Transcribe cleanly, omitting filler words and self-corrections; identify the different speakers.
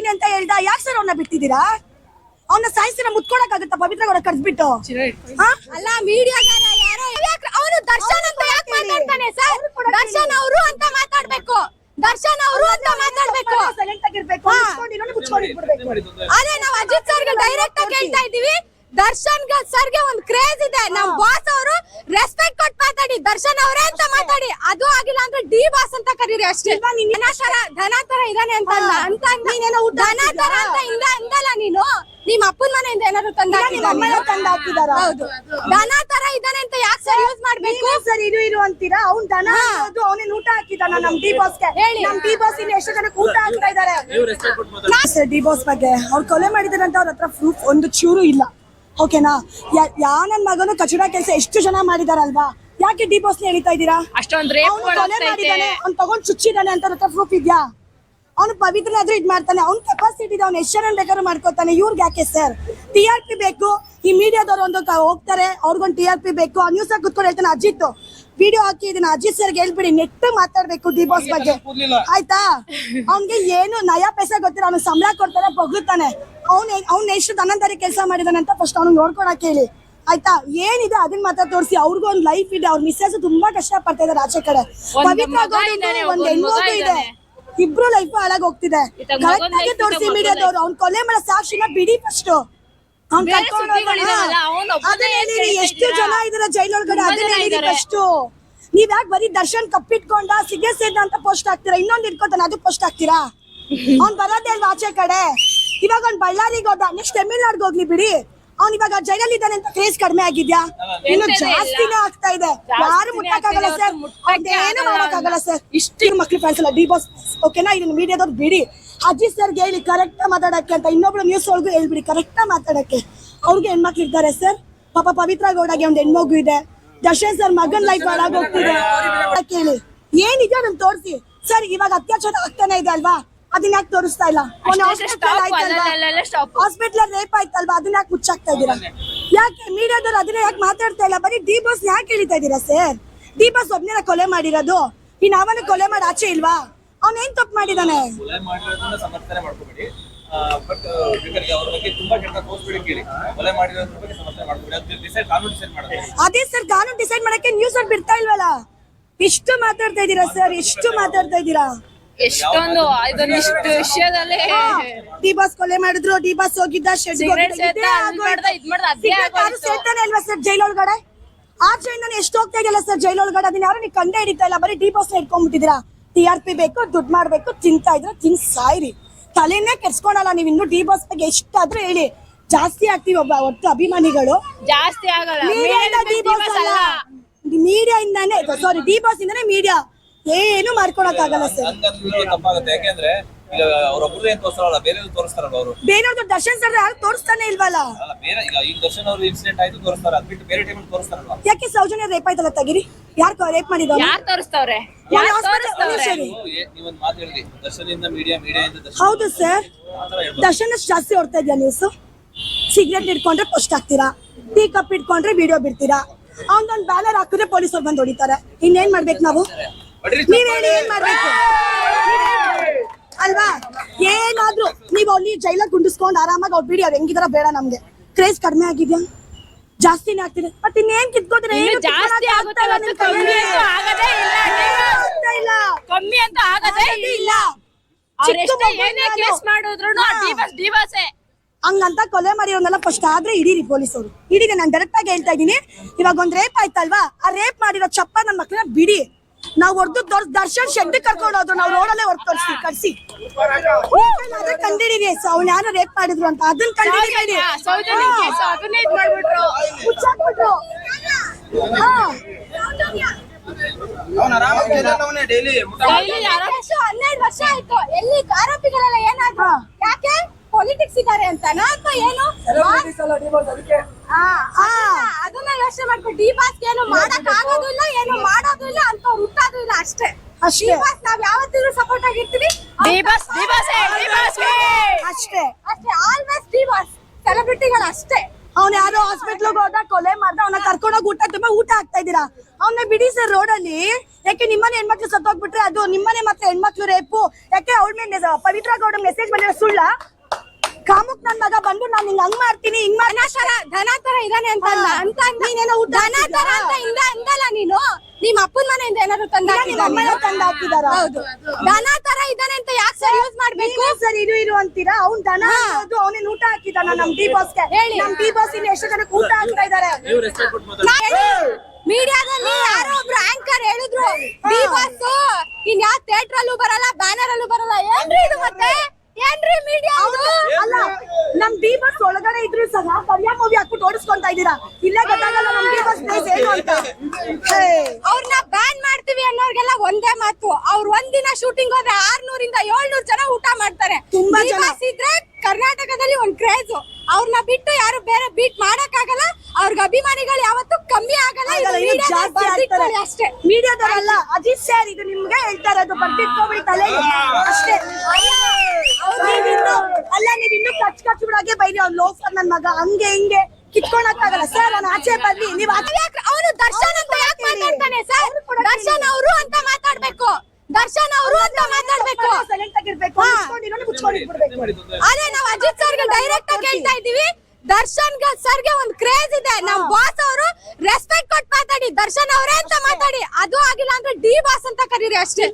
Speaker 1: ಬಿಡ್ತೀನಿ ಅಂತ ಹೇಳ್ದ. ಯಾಕೆ ಸರ್ ಅವ್ನ ಬಿಟ್ಟಿದ್ದೀರಾ? ಅವನ ಸಾಯಿಸಿನ ಮುತ್ಕೊಳಕ್ಕಾಗತ್ತಾ ಪವಿತ್ರ ಗೌಡ ಕರ್ದ್ಬಿಟ್ಟು?
Speaker 2: ಅಲ್ಲ ಮೀಡಿಯಾಗಾರ ಯಾರೋ ಅವನು ದರ್ಶನ್ ಅಂತ ಯಾಕೆ ಮಾತಾಡ್ತಾನೆ ಸರ್? ದರ್ಶನ್ ಅವರು ಅಂತ ಮಾತಾಡ್ಬೇಕು. ದರ್ಶನ್ ಅವರು ಅಂತ ಮಾತಾಡ್ಬೇಕು.
Speaker 1: ಸೈಲೆಂಟ್ ಆಗಿರ್ಬೇಕು, ಮುಚ್ಕೊಂಡಿರ್ಬೇಕು.
Speaker 2: ಅದೇ ನಾವು ಅಜಿತ್ ಸರ್ಗೆ ಡೈರೆಕ್ಟ್ ಆಗಿ ಹೇಳ್ತಾ ಇದೀವಿ. ದರ್ಶನ್ ಸರ್ಗೆ ಒಂದು ಕ್ರೇಜ್ ಇದೆ. ನಮ್ ಬಾಸ್ ಅವರು ರೆಸ್ಪೆಕ್ಟ್ ಕೊಟ್ಟು ಮಾತಾಡಿ, ದರ್ಶನ್ ಅವರೇ ಅಂತ ಮಾತಾಡಿ. ಅದು ಆಗಿಲ್ಲ ಅಂದ್ರೆ ಡಿ ಬಾಸ್ ಅಂತ ಕರೀರಿ ಅಷ್ಟೇ. ದನ ತರ ಇದಾನೆ ಅಂತ ನೀನೇನೋ ದನ ತರ ಅಂತ ಇಂದಲ್ಲ ನೀನು. ನಿಮ್ ಅಪ್ಪನ ಮನೆಯಿಂದ ಏನಾದ್ರು ತಂದ ಹಾಕಿದಾರ? ಹೌದು, ದನ ತರ ಇದಾನೆ ಅಂತ ಯಾಕೆ ಸರ್ ಯೂಸ್ ಮಾಡ್ಬೇಕು?
Speaker 1: ಸರ್ ಇರು ಅಂತೀರಾ? ಅವ್ನ್ ದನ ಅವನೇನ್ ಊಟ ಹಾಕಿದಾನ ನಮ್ ಡಿ ಬಾಸ್ಗೆ? ನಮ್ ಡಿ ಬಾಸ್ ಇಲ್ಲಿ ಎಷ್ಟು ಜನಕ್ಕೆ ಊಟ ಹಾಕ್ತಾ ಇದಾರೆ? ಡಿ ಬಾಸ್ ಬಗ್ಗೆ ಅವ್ರು ಕೊಲೆ ಮಾಡಿದಾರಂತ ಅವ್ರ ಹತ್ರ ಪ್ರೂಫ್ ಒಂದು ಚೂರು ಇಲ್ಲ. ಓಕೆನಾ? ನನ್ ಮಗನು ಕಚಡ ಕೆಲಸ ಎಷ್ಟು ಜನ ಮಾಡಿದಾರಲ್ವಾ? ಯಾಕೆ ಡಿ ಬಾಸ್ ಎಳಿತಾ ಇದ್ದೀರಾ? ಅವ್ನು ಕೊಲೆ ಮಾಡಿದಾನೆ, ಅವ್ನು ತಗೊಂಡ್ ಚುಚ್ಚಿದಾನೆ ಅಂತ ಹತ್ರ ಪ್ರೂಫ್ ಇದ್ಯಾ? ಅವ್ನು ಪವಿತ್ರನಾದ್ರೂ ಇದ್ ಮಾಡ್ತಾನೆ, ಅವ್ನ ಕೆಪಾಸಿಟಿ ಇದೆ, ಅವ್ನು ಎಷ್ಟು ಜನ ಬೇಕಾದ್ರೂ ಮಾಡ್ಕೋತಾನೆ. ಇವ್ರಿಗೆ ಯಾಕೆ ಸರ್ TRP ಬೇಕು? ಈ ಮೀಡಿಯಾದವ್ರು ಒಂದು ಹೋಗ್ತಾರೆ, ಅವ್ರಿಗೊಂದು TRP ಬೇಕು. ಆ ನ್ಯೂಸ್ ಕುತ್ಕೊಂಡು ಹೇಳ್ತಾನೆ ಅಜಿತ್ ವಿಡಿಯೋ ಹಾಕಿ ಇದನ್ನ ಅಜಿತ್ ಸರ್ಗೆ ಹೇಳ್ಬಿಡಿ, ನೆಟ್ಟು ಮಾತಾಡ್ಬೇಕು ಡಿ ಬಾಸ್ ಬಗ್ಗೆ, ಆಯ್ತಾ? ಅವ್ನ್ಗೆ ಏನು ನಯಾ ಪೈಸಾ ಗೊತ್ತಿಲ್ಲ, ಅವ್ನು ಸಂಬಳ ಕೊಡ್ತಾರೆ, ಬಗ್ಗುತ್ತಾನೆ. ಅವ್ನ ಎಷ್ಟು ದನಂದಾರಿ ಕೆಲಸ ಮಾಡಿದಾನೆ ಅಂತ ಫಸ್ಟ್ ಅವ್ನು ನೋಡ್ಕೊಳಕ್ ಹೇಳಿ, ಆಯ್ತಾ? ಏನಿದೆ ಅದನ್ನ ಮಾತ್ರ ತೋರಿಸಿ. ಅವ್ರಿಗೂ ಒಂದು ಲೈಫ್ ಇದೆ, ಅವ್ರ ಮಿಸ್ಸಸ್ ತುಂಬಾ ಕಷ್ಟ ಪಡ್ತಾ ಇದಾರೆ ಆಚೆ ಕಡೆ. ಪವಿತ್ರ ಒಂದ್ ಹೆಣ್ಮಗು ಇದೆ, ಇಬ್ರು ಲೈಫ್ ಹಾಳಾಗಿ ಹೋಗ್ತಿದೆ. ಕರೆಕ್ಟ್ ಆಗಿ ತೋರಿಸಿ ಮೀಡಿಯಾದವ್ರು. ಅವ್ನ್ ಕೊಲೆ ಮಾಡೋ ಸಾಕ್ಷಿನ ಬಿಡಿ ಫಸ್ಟ್. ಎಷ್ಟು ಜನ ಇದಾರೆ ಜೈಲೊಳಗಡೆ ಅದನ್ನ ಹೇಳಿರಿ ಫಸ್ಟ್. ನೀವ್ ಯಾಕೆ ಬರೀ ದರ್ಶನ್ ಕಪ್ಪಿಟ್ಕೊಂಡ ಸಿಗ್ಗೆ ಸೇದ ಅಂತ ಪೋಸ್ಟ್ ಹಾಕ್ತೀರಾ? ಇನ್ನೊಂದ್ ಇಟ್ಕೋತಾನೆ, ಅದು ಪೋಸ್ಟ್ ಹಾಕ್ತೀರಾ? ಅವ್ನ್ ಬರೋದೇ ಅಲ್ವಾ ಆಚೆ ಕಡೆ? ಇವಾಗ ಅವ್ನ್ ಬಳ್ಳಾರಿಗೆ ಹೋದ, ನೆಕ್ಸ್ಟ್ ತಮಿಳ್ನಾಡ್ಗೆ ಹೋಗ್ಲಿ ಬಿಡಿ. ಅವ್ನ್ ಇವಾಗ ಜೈಲಲ್ಲಿ ಇದ್ದಾನೆ ಅಂತ ಕ್ರೇಜ್ ಕಡಿಮೆ ಆಗಿದ್ಯಾ? ಇನ್ನು ಜಾಸ್ತಿನೇ ಆಗ್ತಾ ಇದೆ. ಯಾರು ಮುಟ್ಟಕ್ಕಾಗಲ್ಲ ಸರ್, ಏನು ಮಾಡಕ್ಕಾಗಲ್ಲ ಸರ್. ಇಷ್ಟು ಮಕ್ಳು ಫ್ಯಾನ್ಸ್ ಡಿ ಬಾಸ್. ಓಕೆನಾ? ಇದನ್ನ ಮೀಡಿಯಾದವ್ರು ಬಿಡಿ. ಅಜಿತ್ ಸರ್ಗೆ ಹೇಳಿ ಕರೆಕ್ಟ್ ಮಾತಾಡಕ್ಕೆ ಅಂತ. ಇನ್ನೊಬ್ಳು ನ್ಯೂಸ್ ಒಳಗೂ ಹೇಳ್ಬಿಡಿ ಕರೆಕ್ಟ್ ಮಾತಾಡಕ್ಕೆ. ಅವ್ರಿಗೆ ಹೆಣ್ಮಕ್ಳು ಇರ್ತಾರೆ ಸರ್. ಪಾಪ ಪವಿತ್ರ ಗೌಡಗೆ ಒಂದ್ ಹೆಣ್ಮಗು ಇದೆ. ದರ್ಶನ್ ಸರ್ ಮಗನ್ ಲೈಫ್ ಹಾಳಾಗಿ ಹೋಗ್ತಿದೆ. ಕೇಳಿ ಏನಿದೆ ಅದನ್ನ ತೋರಿಸಿ ಸರ್. ಇವಾಗ ಅತ್ಯಾಚಾರ ಆಗ್ತಾನೆ ಇದೆ ಅಲ್ವಾ? ಅದನ್ನ ಯಾಕೆ ತೋರಿಸ್ತಾ ಇಲ್ಲ? ಹಾಸ್ಪಿಟಲ್ ರೇಪ್ ಆಯ್ತಲ್ವಾ? ಅದನ್ನ ಯಾಕೆ ಮುಚ್ಚಾಕ್ತಾ ಇದೀರಾ? ಯಾಕೆ ಮೀಡಿಯಾದವ್ರು ಅದನ್ನ ಯಾಕೆ ಮಾತಾಡ್ತಾ ಇಲ್ಲ? ಬರೀ ಡಿ ಬಾಸ್ ಯಾಕೆ ಹೇಳ್ತಾ ಇದೀರಾ ಸರ್? ಡಿ ಬಾಸ್ ಒಬ್ನೇನ ಕೊಲೆ ಮಾಡಿರೋದು, ಇನ್ ಅವನ ಕೊಲೆ ಮಾಡಿ ಆಚೆ ಇಲ್ವಾ? ಅವ್ನ ಏನ್ ತಪ್ಪು ಮಾಡಿದಾನೆ? ಅದೇ ಸರ್, ಕಾನೂನು ಡಿಸೈಡ್ ಮಾಡಕ್ಕೆ ನ್ಯೂಸ್ ಅವ್ರು ಬಿಡ್ತಾ ಇಲ್ವಲ್ಲ? ಎಷ್ಟು ಮಾತಾಡ್ತಾ ಇದೀರಾ ಸರ್, ಎಷ್ಟು ಮಾತಾಡ್ತಾ ಇದೀರಾ?
Speaker 3: ಎಷ್ಟೊಂದು ಇಷ್ಟು ವಿಷಯದಲ್ಲಿ
Speaker 1: ಡಿ ಬಾಸ್ ಕೊಲೆ ಮಾಡಿದ್ರು, ಡಿ ಬಾಸ್ ಹೋಗಿದ್ದ ಶೆಡ್ ಸೇರ್ತಾನೆ ಅಲ್ವಾ ಸರ್ ಜೈಲೊಳಗಡೆ? ಆ ಜೈಲ್ ಎಷ್ಟು ಹೋಗ್ತಾ ಇದೆಯಲ್ಲ ಸರ್ ಜೈಲೊಳಗಡೆ? ಅದನ್ನ ಯಾರು ನೀವು ಕಂಡೇ ಹಿಡಿತಾ ಇಲ್ಲ, ಬರೀ ಡಿ ಬಾಸ್ ಇಟ್ಕೊಂಡ್ಬಿಟ್ಟಿದ್ದೀರಾ. TRP ಬೇಕು, ದುಡ್ಡು ಮಾಡ್ಬೇಕು, ತಿಂತಾ ಇದ್ರೆ ತಿನ್ ಸಾಯ್ರಿ, ತಲೆನೇ ಕೆಡ್ಸ್ಕೊಳಲ್ಲ ನೀವು. ಇನ್ನು ಡಿ ಬಾಸ್ ಬಗ್ಗೆ ಎಷ್ಟಾದ್ರೂ ಹೇಳಿ, ಜಾಸ್ತಿ ಆಗ್ತೀವಿ ಒಟ್ಟು ಅಭಿಮಾನಿಗಳು.
Speaker 3: ಜಾಸ್ತಿ ಆಗಲ್ಲ,
Speaker 1: ಡಿ ಬಾಸ್ ಅಲ್ಲ, ಮೀಡಿಯಾ ಇಂದಾನೆ, ಸಾರಿ ಡಿ ಬಾಸ್ ಇಂದಾನೆ ಮೀಡಿಯಾ ಏನು ಮಾಡ್ಕೊಳಕ್ ಆಗಲ್ಲ ಸರ್.
Speaker 4: ಯಾಕೆಂದ್ರೆ
Speaker 1: ಬೇರೆಯವ್ರದ್ದು ದರ್ಶನ್ ಸರ್ ಯಾರು ತೋರಿಸ್ತಾನೆ ಇಲ್ವಲ್ಲ? ಯಾಕೆ ಸೌಜನ್ಯ ರೇಪ್ ಆಯ್ತಲ್ಲ ತೆಗಿರಿ? ಯಾರು ರೇಪ್ ಮಾಡಿದ್ರು?
Speaker 3: ಯಾರು ತೋರಿಸ್ತವ್ರೆ?
Speaker 1: ಹೌದು ಸರ್, ದರ್ಶನ್ ಜಾಸ್ತಿ ಹೊಡ್ತಾ ಇದೆಯಾ ನ್ಯೂಸ್? ಸಿಗರೇಟ್ ಇಟ್ಕೊಂಡ್ರೆ ಪೋಸ್ಟ್ ಹಾಕ್ತೀರಾ, ಟೀ ಕಪ್ ಇಟ್ಕೊಂಡ್ರೆ ವಿಡಿಯೋ ಬಿಡ್ತೀರಾ, ಅವನೊಂದು ಬ್ಯಾನರ್ ಹಾಕಿದ್ರೆ ಪೊಲೀಸರು ಬಂದು ಹೊಡಿತಾರೆ. ಇನ್ನೇನ್ ಮಾಡ್ಬೇಕು ನಾವು? ನೀವ್ ಹೇಳಿ ಏನ್ ಮಾಡ್ಬೇಕು ಅಲ್ವಾ? ಏನಾದ್ರು ನೀವು ಅಲ್ಲಿ ಜೈಲಾಗ ಗುಂಡಿಸ್ಕೊಂಡು ಆರಾಮಾಗಿ ಅವ್ರು ಬಿಡಿ, ಅವ್ರು ಹೆಂಗಿದಾರ ಬೇಡ ನಮ್ಗೆ. ಕ್ರೇಜ್ ಕಡಿಮೆ ಆಗಿದ್ಯಾ? ಜಾಸ್ತಿನೇ ಆಗ್ತಿದೆ. ಮತ್ತೆ ಇನ್ನೇನ್ ಕಿತ್ಕೋತೀರ?
Speaker 3: ಕಮ್ಮಿ ಅಂತ ಆಗದೇ ಇಲ್ಲ.
Speaker 1: ಹಂಗಂತ ಕೊಲೆ ಮಾಡಿರೋನೆಲ್ಲ ಫಸ್ಟ್ ಆದ್ರೆ ಹಿಡೀರಿ ಪೊಲೀಸರು, ಹಿಡೀರಿ. ನಾನು ಡೈರೆಕ್ಟ್ ಆಗಿ ಹೇಳ್ತಾ ಇದೀನಿ. ಇವಾಗ ಒಂದ್ ರೇಪ್ ಆಯ್ತಲ್ವಾ? ಆ ರೇಪ್ ಮಾಡಿರೋ ಚಪ್ಪ ನನ್ ಮಕ್ಳನ್ನ ಬಿಡಿ. ನಾವ್ ಹೊಡೆದು ದರ್ಶನ್ ಶೆಡ್ ಕರ್ಕೊಂಡು ಹೋದ್ರು, ನಾವ್ ರೋಡಲ್ಲೇ ಹೊರತು ತೋರಿಸಿ ಕರ್ಸಿ ಕಂಡಿಡೀರಿ. ಅವ್ನು ಯಾರು ರೇಪ್ ಮಾಡಿದ್ರು ಅಂತ ಅದನ್ನ ಕಂಡಿಡೀರಿ. ಮುಚ್ಚಾಕ್ಬಿಟ್ರು.
Speaker 2: 12 ವರ್ಷ ಆಯ್ತು. ಎಲ್ಲಿ ಆರೋಪಿಗಳೆಲ್ಲ ಏನಾದ್ರು? ಯಾಕೆ ಪೊಲಿಟಿಕ್ಸ್ ಇದಾರೆ ಅಂತನಾ ಅಥವಾ ಏನು? ಅದನ್ನ ಯೋಚನೆ ಮಾಡ್ಕೊಂಡು ಡಿ ಬಾಸ್ ಏನು ಮಾಡಕ್ ಆಗೋದು ಇಲ್ಲ, ಏನು ಮಾಡೋದು ಇಲ್ಲ ಅಂತ ಹುಟ್ಟೋದು ಇಲ್ಲ ಅಷ್ಟೇ. ಡಿ ಬಾಸ್ ನಾವ್ ಯಾವತ್ತಿದ್ರು ಸಪೋರ್ಟ್ ಆಗಿರ್ತೀವಿ.
Speaker 1: ಅಷ್ಟೇ
Speaker 2: ಅಷ್ಟೇ, ಆಲ್ವೇಸ್ ಡಿ ಬಾಸ್. ಸೆಲೆಬ್ರಿಟಿಗಳು ಅಷ್ಟೇ.
Speaker 1: ಅವ್ನ ಯಾರೋ ಹಾಸ್ಪಿಟ್ಲಿಗೆ ಹೋದ ಕೊಲೆ ಮಾಡ್ದ, ಅವನ ಕರ್ಕೊಂಡೋಗಿ ಊಟ ಹಾಕ್ತಾ ಇದ್ದೀರಾ. ಅವನ್ನ ಬಿಡಿ ಸರ್ ರೋಡಲ್ಲಿ. ಯಾಕೆ ನಿಮ್ಮನೆ ಹೆಣ್ಮಕ್ಳು ಸತ್ತೋಗ್ಬಿಟ್ರೆ ಅದು ನಿಮ್ಮನೆ ಮಾತ್ರ ಹೆಣ್ಮಕ್ಳು ರೇಪು? ಯಾಕೆ ಅವಳ ಮೇಲೆ ಪವಿತ್ರ ಗೌಡ ಮೆಸೇಜ್ ಬಂದಿರೋ ಸುಳ್ಳ? ಕಾಮುಕ್ ನನ್ ಮಗ ಬಂದು ನಾನು ಹಿಂಗ್ ಹಂಗ್ ಮಾಡ್ತೀನಿ ಹಿಂಗ್
Speaker 2: ದನ ತರ ಇದಾನೆ ಅಂತ ಅಲ್ಲ. ಅಂತ ನೀನೇನೋ ದನ ತರ ಅಂತ ಇಂದ ಅಂದಲ್ಲ ನೀನು. ನಿಮ್ ಅಪ್ಪನ ಮನೆಯಿಂದ ಏನಾದ್ರು ತಂದ
Speaker 1: ಹಾಕಿದಾರ?
Speaker 2: ಹೌದು, ದನ ತರ ಇದಾನೆ ಅಂತ ಯಾಕೆ ಸರ್ ಯೂಸ್ ಮಾಡ್ಬೇಕು?
Speaker 1: ಸರ್ ಇದು ಅಂತೀರಾ? ಅವ್ನ್ ದನ ಅವನೇನ್ ಊಟ ಹಾಕಿದಾನ ನಮ್ ಡಿ ಬಾಸ್ಗೆ? ನಮ್ ಡಿ ಬಾಸ್ ಇಲ್ಲಿ ಎಷ್ಟು ಜನಕ್ಕೆ ಊಟ ಹಾಕ್ತಾ ಇದಾರೆ?
Speaker 2: ಮೀಡಿಯಾದಲ್ಲಿ ಯಾರೋ ಒಬ್ರು ಆಂಕರ್ ಹೇಳಿದ್ರು ಡಿ ಬಾಸ್ ಇನ್ ಯಾವ ಥಿಯೇಟರ್ ಅಲ್ಲೂ ಬರಲ್ಲ, ಬ್ಯಾನರ್ ಅಲ್ಲೂ ಬರಲ್ಲ. ಏನ್ರಿ ಇದು ಮತ್ತೆ? ಏನ್ರಿ ಮೀಡಿಯಾ?
Speaker 1: ಅಲ್ಲ, ನಮ್ ಡಿ ಬಾಸ್ ಒಳಗಡೆ ಇದ್ರು ಸಹ ಕರಿಯ ಮೂವಿ ಹಾಕ್ಬಿಟ್ಟು ಓಡಿಸ್ಕೊಂತಾ ಇದೀರಾ. ಇಲ್ಲೇ ಗೊತ್ತಾಗಲ್ಲ ನಮ್ ಡಿ ಬಾಸ್ ಪ್ಲೇಸ್ ಏನು ಅಂತ.
Speaker 2: ಅವ್ರನ್ನ ಬ್ಯಾನ್ ಮಾಡ್ತೀವಿ ಅನ್ನೋರ್ಗೆಲ್ಲ ಒಂದೇ ಮಾತು. ಅವ್ರು ಒಂದಿನ ಶೂಟಿಂಗ್ ಹೋದ್ರೆ 600 ಇಂದ 700 ಜನ ಊಟ ಮಾಡ್ತಾರೆ.
Speaker 1: ತುಂಬಾ ಜನ
Speaker 2: ಇದ್ರೆ ಕರ್ನಾಟಕದಲ್ಲಿ ಒಂದ್ ಕ್ರೇಜ್. ಅವ್ರನ್ನ ಬಿಟ್ಟು ಯಾರು ಬೇರೆ ಬೀಟ್ ಮಾಡಕ್ ಆಗಲ್ಲ. ಅವ್ರಿಗೆ ಅಭಿಮಾನಿಗಳು ಯಾವತ್ತೂ ಕಮ್ಮಿ ಆಗಲ್ಲ.
Speaker 1: ಅಷ್ಟೇ, ಮೀಡಿಯಾದವರಲ್ಲ. ಅಜಿತ್ ಸರ್ ಇದು ನಿಮ್ಗೆ ಹೇಳ್ತಾ ಇರೋದು, ಬರ್ತಿಟ್ಕೋಬೇಡಿ ತಲೆಗೆ ಅಷ್ಟೇ. ನೀವಿನ್ನು ಕಚ್ ಬಿಡಾಗೆ ಬೈರಿ. ಅವ್ನು ಲೋಫರ್ ನನ್ ಮಗ ಹಂಗೆ ಹಿಂಗೆ ಕಿತ್ಕೊಳಕ್ಕಾಗಲ್ಲ ಸರ್. ಅವ್ನು ಆಚೆ ಬರ್ಲಿ. ನೀವ್
Speaker 2: ಅವನು ದರ್ಶನ್ ಅಂತ ಯಾಕೆ ಮಾತಾಡ್ತಾನೆ ಸರ್? ದರ್ಶನ್ ಅವರು ಅಂತ ಮಾತಾಡ್ಬೇಕು. ದರ್ಶನ್ ಅವರು ಅಂತ ಮಾತಾಡ್ಬೇಕು.
Speaker 1: ಸೈಲೆಂಟ್ ಆಗಿರ್ಬೇಕು, ಮುಚ್ಕೊಂಡಿರ್ಬೇಕು.
Speaker 2: ಅದೇ ನಾವ್ ಅಜಿತ್ ಸರ್ಗೆ ಡೈರೆಕ್ಟ್ ಆಗಿ ಹೇಳ್ತಾ ಇದೀವಿ. ದರ್ಶನ್ ಸರ್ಗೆ ಒಂದ್ ಕ್ರೇಜ್ ಇದೆ. ನಮ್ ಬಾಸ್ ಅವರು ರೆಸ್ಪೆಕ್ಟ್ ಕೊಟ್ಟು ಮಾತಾಡಿ. ದರ್ಶನ್ ಅವರೇ ಅಂತ ಮಾತಾಡಿ. ಅದು ಆಗಿಲ್ಲ ಅಂದ್ರೆ ಡಿ ಬಾಸ್ ಅಂತ ಕರೀರಿ ಅಷ್ಟೇ.